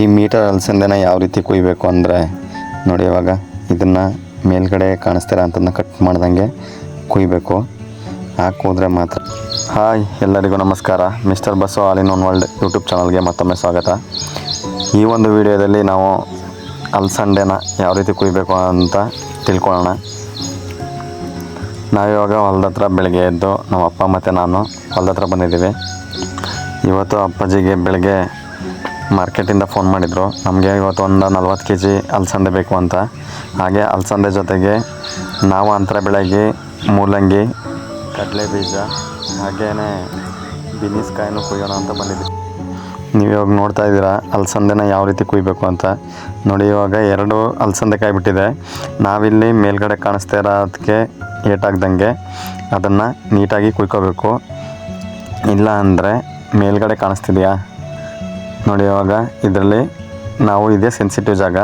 ಈ ಮೀಟರ್ ಅಲಸಂದೆನ ಯಾವ ರೀತಿ ಕುಯ್ಬೇಕು ಅಂದರೆ ನೋಡಿ, ಇವಾಗ ಇದನ್ನು ಮೇಲ್ಗಡೆ ಕಾಣಿಸ್ತೀರ ಅಂತದನ್ನ ಕಟ್ ಮಾಡ್ದಂಗೆ ಕುಯ್ಬೇಕು. ಹಾಕೋದ್ರೆ ಮಾತ್ರ. ಹಾಯ್, ಎಲ್ಲರಿಗೂ ನಮಸ್ಕಾರ. Mister bus all in one world YouTube ಚಾನಲ್ಗೆ ಮತ್ತೊಮ್ಮೆ ಸ್ವಾಗತ. ಈ ಒಂದು ವಿಡಿಯೋದಲ್ಲಿ ನಾವು ಅಲಸಂದೆನ ಯಾವ ರೀತಿ ಕುಯ್ಬೇಕು ಅಂತ ತಿಳ್ಕೊಳ್ಳೋಣ. ನಾವಿವಾಗ ಹೊಲದ ಹತ್ರ ಬೆಳಗ್ಗೆ ಎದ್ದು ನಮ್ಮ ಅಪ್ಪ ಮತ್ತು ನಾನು ಹೊಲದ ಹತ್ರ ಬಂದಿದ್ದೀವಿ. ಇವತ್ತು ಅಪ್ಪಾಜಿಗೆ ಬೆಳಗ್ಗೆ ಮಾರ್ಕೆಟಿಂದ ಫೋನ್ ಮಾಡಿದರು. ನಮಗೆ ಇವತ್ತು ಒಂದು 40 kg ಅಲಸಂದೆ ಬೇಕು ಅಂತ. ಹಾಗೆ ಅಲಸಂದೆ ಜೊತೆಗೆ ನಾವು ಅಂತರ ಬೆಳೆಗೆ ಮೂಲಂಗಿ, ಕಡಲೆ ಬೀಜ ಹಾಗೆಯೇ ಬಿನಿಸ್ಕಾಯನ್ನು ಕುಯ್ಯೋಣ ಅಂತ ಬಂದಿದ್ದೀವಿ. ನೀವು ಇವಾಗ ನೋಡ್ತಾ ಇದ್ದೀರಾ ಅಲಸಂದೆನ ಯಾವ ರೀತಿ ಕುಯ್ಬೇಕು ಅಂತ. ನೋಡಿ, ಇವಾಗ 2 ಅಲಸಂದೆ ಕಾಯಿ ಬಿಟ್ಟಿದೆ. ನಾವಿಲ್ಲಿ ಮೇಲ್ಗಡೆ ಕಾಣಿಸ್ತಾ ಇರೋದಕ್ಕೆ ಏಟಾಗ್ದಂಗೆ ಅದನ್ನು ನೀಟಾಗಿ ಕುಯ್ಕೋಬೇಕು. ಇಲ್ಲ ಅಂದರೆ ಮೇಲ್ಗಡೆ ಕಾಣಿಸ್ತಿದೆಯಾ ನೋಡಿ, ಇವಾಗ ಇದರಲ್ಲಿ ನಾವು ಇದೇ ಸೆನ್ಸಿಟಿವ್ ಜಾಗ.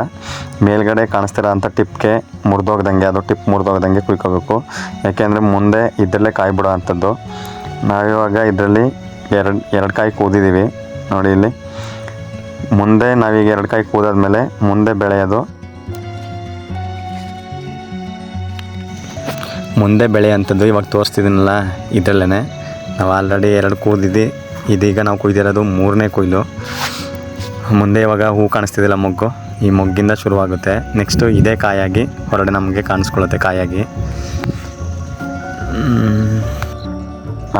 ಮೇಲ್ಗಡೆ ಕಾಣಿಸ್ತಿರೋ ಅಂಥ ಟಿಪ್ಗೆ ಮುರಿದೋಗ್ದಂಗೆ, ಅದು ಟಿಪ್ ಮುರಿದೋಗ್ದಂಗೆ ಕುಯ್ಕೋಬೇಕು. ಯಾಕೆಂದರೆ ಮುಂದೆ ಇದರಲ್ಲೇ ಕಾಯಿ ಬಿಡೋ ಅಂಥದ್ದು. ನಾವಿವಾಗ ಇದರಲ್ಲಿ ಎರಡು ಕಾಯಿ ಕೂದಿದ್ದೀವಿ ನೋಡಿ. ಇಲ್ಲಿ ಮುಂದೆ ನಾವೀಗ 2 ಕಾಯಿ ಕೂದಾದ್ಮೇಲೆ ಮುಂದೆ ಬೆಳೆಯೋಂಥದ್ದು ಇವಾಗ ತೋರಿಸ್ತಿದ್ದೀನಲ್ಲ, ಇದರಲ್ಲೇ ನಾವು ಆಲ್ರೆಡಿ 2 ಕೂದಿದ್ದು. ಇದೀಗ ನಾವು ಕುಯ್ದಿರೋದು 3ನೇ ಕೊಯ್ಲು. ಮುಂದೆ ಇವಾಗ ಹೂ ಕಾಣಿಸ್ತಿದ್ದಿಲ್ಲ, ಮೊಗ್ಗು, ಈ ಮೊಗ್ಗಿಂದ ಶುರುವಾಗುತ್ತೆ. ನೆಕ್ಸ್ಟು ಇದೇ ಕಾಯಾಗಿ ಹೊರಗಡೆ ನಮಗೆ ಕಾಣಿಸ್ಕೊಳ್ಳುತ್ತೆ ಕಾಯಾಗಿ.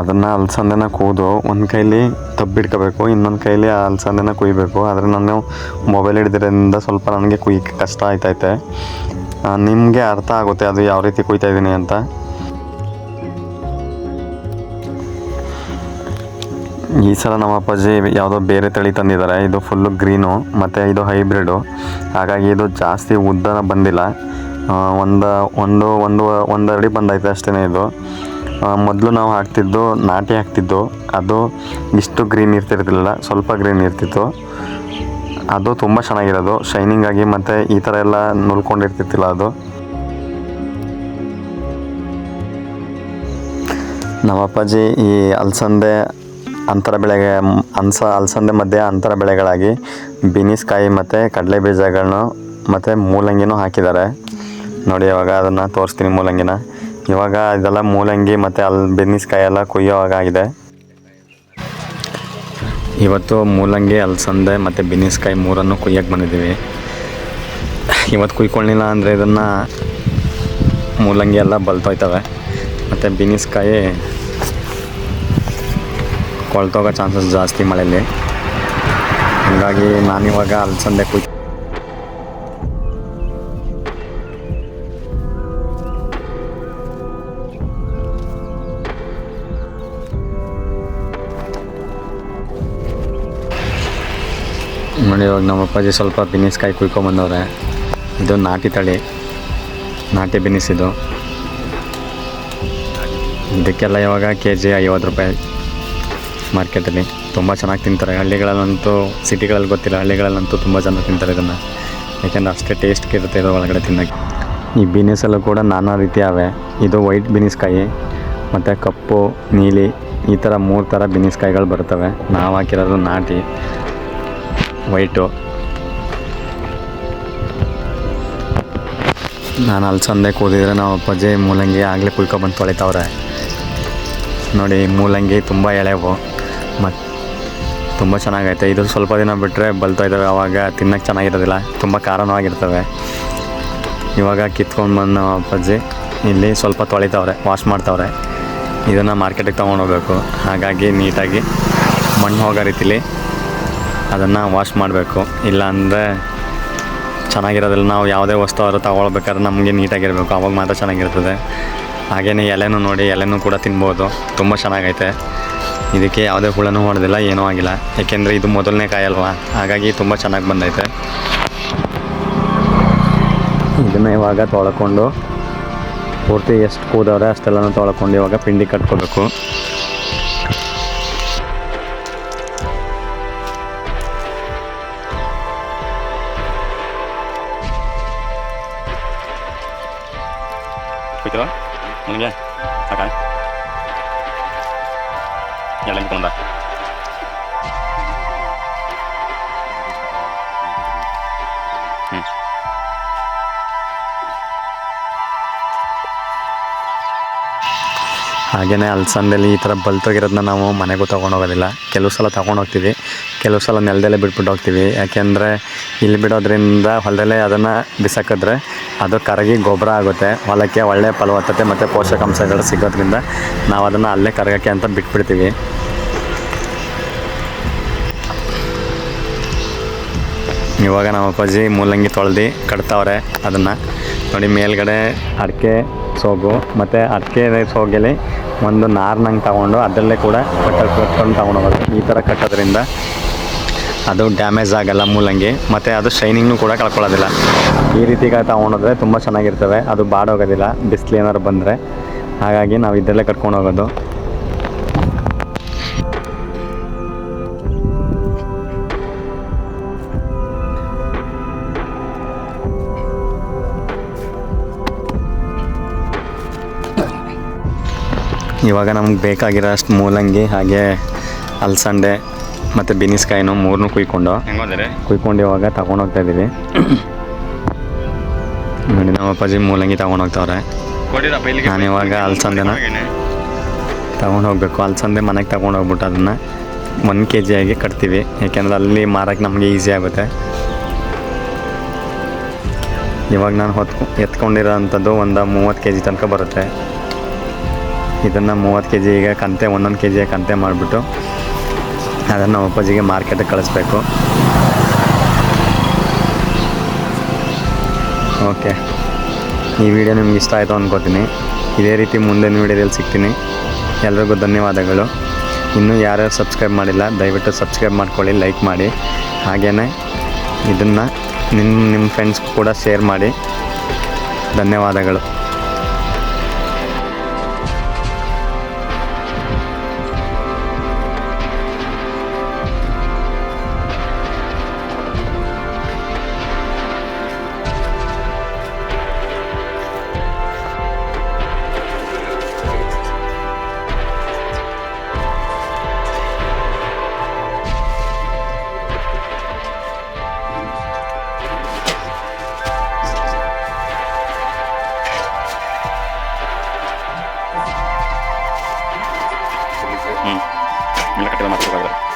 ಅದನ್ನು ಅಲಸಂದೆನ ಕೂದು ಒಂದು ಕೈಲಿ ತಬ್ಬಿಡ್ಕೋಬೇಕು, ಇನ್ನೊಂದು ಕೈಲಿ ಅಲಸಂದೆನ ಕುಯ್ಬೇಕು. ಆದರೆ ನಾನು ಮೊಬೈಲ್ ಹಿಡಿದಿರೋದ್ರಿಂದ ಸ್ವಲ್ಪ ನನಗೆ ಕುಯ್ಯಕ್ಕೆ ಕಷ್ಟ ಆಯ್ತೈತೆ. ನಿಮಗೆ ಅರ್ಥ ಆಗುತ್ತೆ ಅದು ಯಾವ ರೀತಿ ಕುಯ್ತಾಯಿದ್ದೀನಿ ಅಂತ. ಈ ಸಲ ನಮ್ಮ ಅಪ್ಪಾಜಿ ಯಾವುದೋ ಬೇರೆ ತಳಿ ತಂದಿದ್ದಾರೆ. ಇದು ಫುಲ್ಲು ಗ್ರೀನು ಮತ್ತು ಇದು ಹೈಬ್ರಿಡು. ಹಾಗಾಗಿ ಇದು ಜಾಸ್ತಿ ಉದ್ದನ ಬಂದಿಲ್ಲ. ಒಂದು ಅಡಿ ಬಂದೈತೆ ಅಷ್ಟೇ. ಇದು ಮೊದಲು ನಾವು ನಾಟಿ ಹಾಕ್ತಿದ್ದು, ಅದು ಇಷ್ಟು ಗ್ರೀನ್ ಇರ್ತಿರ್ತಿಲ್ಲ, ಸ್ವಲ್ಪ ಗ್ರೀನ್ ಇರ್ತಿತ್ತು. ಅದು ತುಂಬ ಚೆನ್ನಾಗಿರೋದು, ಶೈನಿಂಗ್ ಆಗಿ, ಮತ್ತು ಈ ಥರ ಎಲ್ಲ ನುಲ್ಕೊಂಡಿರ್ತಿತ್ತಿಲ್ಲ ಅದು. ನಮ್ಮ ಅಪ್ಪಾಜಿ ಈ ಅಲಸಂದೆ ಅಂತರ ಬೆಳೆಗೆ ಅಲಸಂದೆ ಮಧ್ಯೆ ಅಂತರ ಬೆಳೆಗಳಾಗಿ ಬಿನಿಸ್ಕಾಯಿ ಮತ್ತು ಕಡಲೆ ಬೀಜಗಳನ್ನು ಮತ್ತು ಮೂಲಂಗಿನೂ ಹಾಕಿದ್ದಾರೆ ನೋಡಿ. ಇವಾಗ ಅದನ್ನು ತೋರಿಸ್ತೀನಿ ಮೂಲಂಗಿನ. ಇವಾಗ ಇದೆಲ್ಲ ಮೂಲಂಗಿ ಮತ್ತು ಬಿನಿಸ್ಕಾಯಿ ಎಲ್ಲ ಕುಯ್ಯೋವಾಗಿದೆ. ಇವತ್ತು ಮೂಲಂಗಿ, ಅಲಸಂದೆ ಮತ್ತು ಬಿನಿಸ್ಕಾಯಿ 3 ಕುಯ್ಯಕ್ಕೆ ಬಂದಿದ್ದೀವಿ. ಇವತ್ತು ಕುಯ್ಕೊಳ್ಳಿಲ್ಲ ಅಂದರೆ ಇದನ್ನು ಮೂಲಂಗಿ ಎಲ್ಲ ಬಲ್ತೋಯ್ತವೆ ಮತ್ತು ಬಿನಿಸ್ಕಾಯಿ ಕೊಳ್ತೋಗೋ ಚಾನ್ಸಸ್ ಜಾಸ್ತಿ ಮಳೆಯಲ್ಲಿ. ಹಾಗಾಗಿ ನಾನಿವಾಗ ಅಲಸಂದೆ ನೋಡಿ. ಇವಾಗ ನಮ್ಮ ಅಪ್ಪಾಜಿ ಸ್ವಲ್ಪ ಬಿನಿಸ್ಕಾಯಿ ಕುಯ್ಕೊಂಬಂದವ್ರೆ. ಇದು ನಾಟಿ ತಳಿ, ನಾಟಿ ಬಿನಿಸ್. ಇದು ಇದಕ್ಕೆಲ್ಲ ಇವಾಗ kg 50 ರೂಪಾಯಿ ಮಾರ್ಕೆಟಲ್ಲಿ. ತುಂಬ ಚೆನ್ನಾಗಿ ತಿಂತಾರೆ. ಹಳ್ಳಿಗಳಲ್ಲಂತೂ, ಸಿಟಿಗಳಲ್ಲಿ ಗೊತ್ತಿಲ್ಲ, ಹಳ್ಳಿಗಳಲ್ಲಂತೂ ತುಂಬ ಜನ ತಿಂತಾರೆ ಇದನ್ನು. ಯಾಕೆಂದರೆ ಅಷ್ಟೇ ಟೇಸ್ಟ್ಗೆ ಇರುತ್ತೆ ಇದು ಒಳಗಡೆ ತಿನ್ನೋಕ್ಕೆ. ಈ ಬಿನಿಸಲ್ಲೂ ಕೂಡ ನಾನಾ ರೀತಿ ಅವೆ. ಇದು ವೈಟ್ ಬಿನಿಸ್ಕಾಯಿ ಮತ್ತು ಕಪ್ಪು, ನೀಲಿ, ಈ ಥರ 3 ಥರ ಬಿನಿಸ್ಕಾಯಿಗಳು ಬರ್ತವೆ. ನಾವು ಹಾಕಿರೋದು ನಾಟಿ ವೈಟು. ನಾನು ಅಲಸಂದೆ ಕೂದಿದ್ರೆ ನಾವು ಅಪ್ಪಾಜಿ ಮೂಲಂಗಿ ಆಗಲೇ ಕುಯ್ಕೊಬಂದು ತೊಳಿತಾವ್ರೆ ನೋಡಿ. ಮೂಲಂಗಿ ತುಂಬ ಎಳೆವು ಮತ್ತು ತುಂಬ ಚೆನ್ನಾಗೈತೆ. ಇದು ಸ್ವಲ್ಪ ದಿನ ಬಿಟ್ಟರೆ ಬಲ್ತೋಯ್ತವೆ, ಆವಾಗ ತಿನ್ನೋಕ್ಕೆ ಚೆನ್ನಾಗಿರೋದಿಲ್ಲ, ತುಂಬ ಖಾರನೂ ಆಗಿರ್ತವೆ. ಇವಾಗ ಕಿತ್ಕೊಂಡು ಬಂದು ನಮ್ಮ ಅಪ್ಪಾಜಿ ಇಲ್ಲಿ ಸ್ವಲ್ಪ ತೊಳಿತಾವ್ರೆ, ವಾಶ್ ಮಾಡ್ತಾವ್ರೆ. ಇದನ್ನು ಮಾರ್ಕೆಟಿಗೆ ತೊಗೊಂಡೋಗ್ಬೇಕು. ಹಾಗಾಗಿ ನೀಟಾಗಿ ಮಣ್ಣು ಹೋಗೋ ರೀತಿಲಿ ಅದನ್ನು ವಾಶ್ ಮಾಡಬೇಕು. ಇಲ್ಲಾಂದರೆ ಚೆನ್ನಾಗಿರೋದಿಲ್ಲ. ನಾವು ಯಾವುದೇ ವಸ್ತು ಆದರೂ ತೊಗೊಳ್ಬೇಕಾದ್ರೆ ನಮಗೆ ನೀಟಾಗಿರಬೇಕು, ಆವಾಗ ಮಾತ್ರ ಚೆನ್ನಾಗಿರ್ತದೆ. ಹಾಗೆಯೇ ಎಲೆನೂ ನೋಡಿ, ಎಲೆನೂ ಕೂಡ ತಿನ್ಬೋದು. ತುಂಬ ಚೆನ್ನಾಗೈತೆ. ಇದಕ್ಕೆ ಯಾವುದೇ ಹುಳನೂ ಹೊಡೆದಿಲ್ಲ, ಏನೂ ಆಗಿಲ್ಲ. ಏಕೆಂದರೆ ಇದು ಮೊದಲನೇ ಕಾಯಲ್ವ, ಹಾಗಾಗಿ ತುಂಬ ಚೆನ್ನಾಗಿ ಬಂದೈತೆ. ಇದನ್ನು ಇವಾಗ ತೊಳ್ಕೊಂಡು ಪೂರ್ತಿ ಎಷ್ಟು ಕೂದವ್ರೆ ಅಷ್ಟೆಲ್ಲನೂ ತೊಳ್ಕೊಂಡು ಇವಾಗ ಪಿಂಡಿ ಕಟ್ಕೋಬೇಕು. ನನಗೆ ಸಾಕ ಎಲ್ಲ ಹಾಗೆಯೇ ಅಲಸಂದೆಲಿ ಈ ಥರ ಬಲ್ತೋಗಿರೋದನ್ನ ನಾವು ಮನೆಗೂ ತೊಗೊಂಡೋಗೋದಿಲ್ಲ. ಕೆಲವು ಸಲ ತೊಗೊಂಡೋಗ್ತೀವಿ, ಕೆಲವು ಸಲ ನೆಲದಲ್ಲೇ ಬಿಟ್ಬಿಟ್ಟು ಹೋಗ್ತೀವಿ. ಯಾಕೆಂದರೆ ಇಲ್ಲಿ ಬಿಡೋದ್ರಿಂದ ಹೊಲದಲ್ಲೇ ಅದನ್ನು ಬಿಸಾಕಿದ್ರೆ ಅದು ಕರಗಿ ಗೊಬ್ಬರ ಆಗುತ್ತೆ, ಹೊಲಕ್ಕೆ ಒಳ್ಳೆಯ ಫಲವತ್ತತೆ ಮತ್ತು ಪೋಷಕಾಂಶಗಳು ಸಿಗೋದ್ರಿಂದ ನಾವು ಅದನ್ನು ಅಲ್ಲೇ ಕರಗೋಕ್ಕೆ ಅಂತ ಬಿಟ್ಬಿಡ್ತೀವಿ. ಇವಾಗ ನಮ್ಮ ಅಪ್ಪಾಜಿ ಮೂಲಂಗಿ ತೊಳೆದು ಕಟ್ತಾವ್ರೆ. ಅದನ್ನು ನೋಡಿ, ಮೇಲ್ಗಡೆ ಅಡಿಕೆ ಸೋಗು ಮತ್ತು ಅಡಿಕೆ ಸೋಗೆಲಿ ಒಂದು ನಾರ್ನಂಗೆ ತಗೊಂಡು ಅದರಲ್ಲೇ ಕೂಡ ಕಟ್ಕೊಂಡು ತೊಗೊಂಡೋಗೋದು. ಈ ಥರ ಕಟ್ಟೋದ್ರಿಂದ ಅದು ಡ್ಯಾಮೇಜ್ ಆಗೋಲ್ಲ ಮೂಲಂಗಿ, ಮತ್ತು ಅದು ಶೈನಿಂಗ್ನೂ ಕೂಡ ಕಳ್ಕೊಳ್ಳೋದಿಲ್ಲ. ಈ ರೀತಿಗೆ ತೊಗೊಂಡೋದ್ರೆ ತುಂಬ ಚೆನ್ನಾಗಿರ್ತವೆ, ಅದು ಬಾಡೋಗೋದಿಲ್ಲ ಬಿಸಿಲು ಏನಾದ್ರು ಬಂದರೆ. ಹಾಗಾಗಿ ನಾವು ಇದರಲ್ಲೇ ಕಟ್ಕೊಂಡು ಹೋಗೋದು. ಇವಾಗ ನಮ್ಗೆ ಬೇಕಾಗಿರೋ ಅಷ್ಟು ಮೂಲಂಗಿ ಹಾಗೆ ಅಲಸಂದೆ ಮತ್ತು ಬಿನಿಸ್ಕಾಯಿನೂ ಮೂರನ್ನೂ ಕುಯ್ಕೊಂಡು ಇವಾಗ ತಗೊಂಡೋಗ್ತಾ ಇದ್ದೀವಿ. ನೋಡಿ, ನಮ್ಮ ಅಪ್ಪಾಜಿ ಮೂಲಂಗಿ ತೊಗೊಂಡೋಗ್ತವ್ರೆ. ನಾನು ಇವಾಗ ಅಲಸಂದೆನ ತೊಗೊಂಡೋಗ್ಬೇಕು. ಅಲಸಂದೆ ಮನೆಗೆ ತೊಗೊಂಡೋಗ್ಬಿಟ್ಟು ಅದನ್ನು 1 kg ಆಗಿ ಕಟ್ತೀವಿ, ಯಾಕೆಂದರೆ ಅಲ್ಲಿ ಮಾರಕ್ಕೆ ನಮಗೆ ಈಸಿ ಆಗುತ್ತೆ. ಇವಾಗ ನಾನು ಎತ್ಕೊಂಡಿರೋ ಅಂಥದ್ದು ಒಂದು 30 kg ತನಕ ಬರುತ್ತೆ. ಇದನ್ನು 30 kg ಈಗ ಕಂತೆ 1 kg ಕಂತೆ ಮಾಡಿಬಿಟ್ಟು ಅದನ್ನು ನಮ್ಮ ಅಪ್ಪಾಜಿಗೆ ಮಾರ್ಕೆಟಿಗೆ ಕಳಿಸ್ಬೇಕು. ಓಕೆ, ಈ ವಿಡಿಯೋ ನಿಮ್ಗೆ ಇಷ್ಟ ಆಯಿತು ಅಂದ್ಕೋತೀನಿ. ಇದೇ ರೀತಿ ಮುಂದಿನ ವಿಡಿಯೋದಲ್ಲಿ ಸಿಗ್ತೀನಿ. ಎಲ್ರಿಗೂ ಧನ್ಯವಾದಗಳು. ಇನ್ನೂ ಯಾರ್ಯಾರು ಸಬ್ಸ್ಕ್ರೈಬ್ ಮಾಡಿಲ್ಲ ದಯವಿಟ್ಟು ಸಬ್ಸ್ಕ್ರೈಬ್ ಮಾಡ್ಕೊಳ್ಳಿ, ಲೈಕ್ ಮಾಡಿ. ಹಾಗೆಯೇ ಇದನ್ನು ನಿಮ್ಮ ಫ್ರೆಂಡ್ಸ್ ಕೂಡ ಶೇರ್ ಮಾಡಿ. ಧನ್ಯವಾದಗಳು. ಇಲ್ಲ ಕಟ್ಟಿದ ಮಾತ್ರ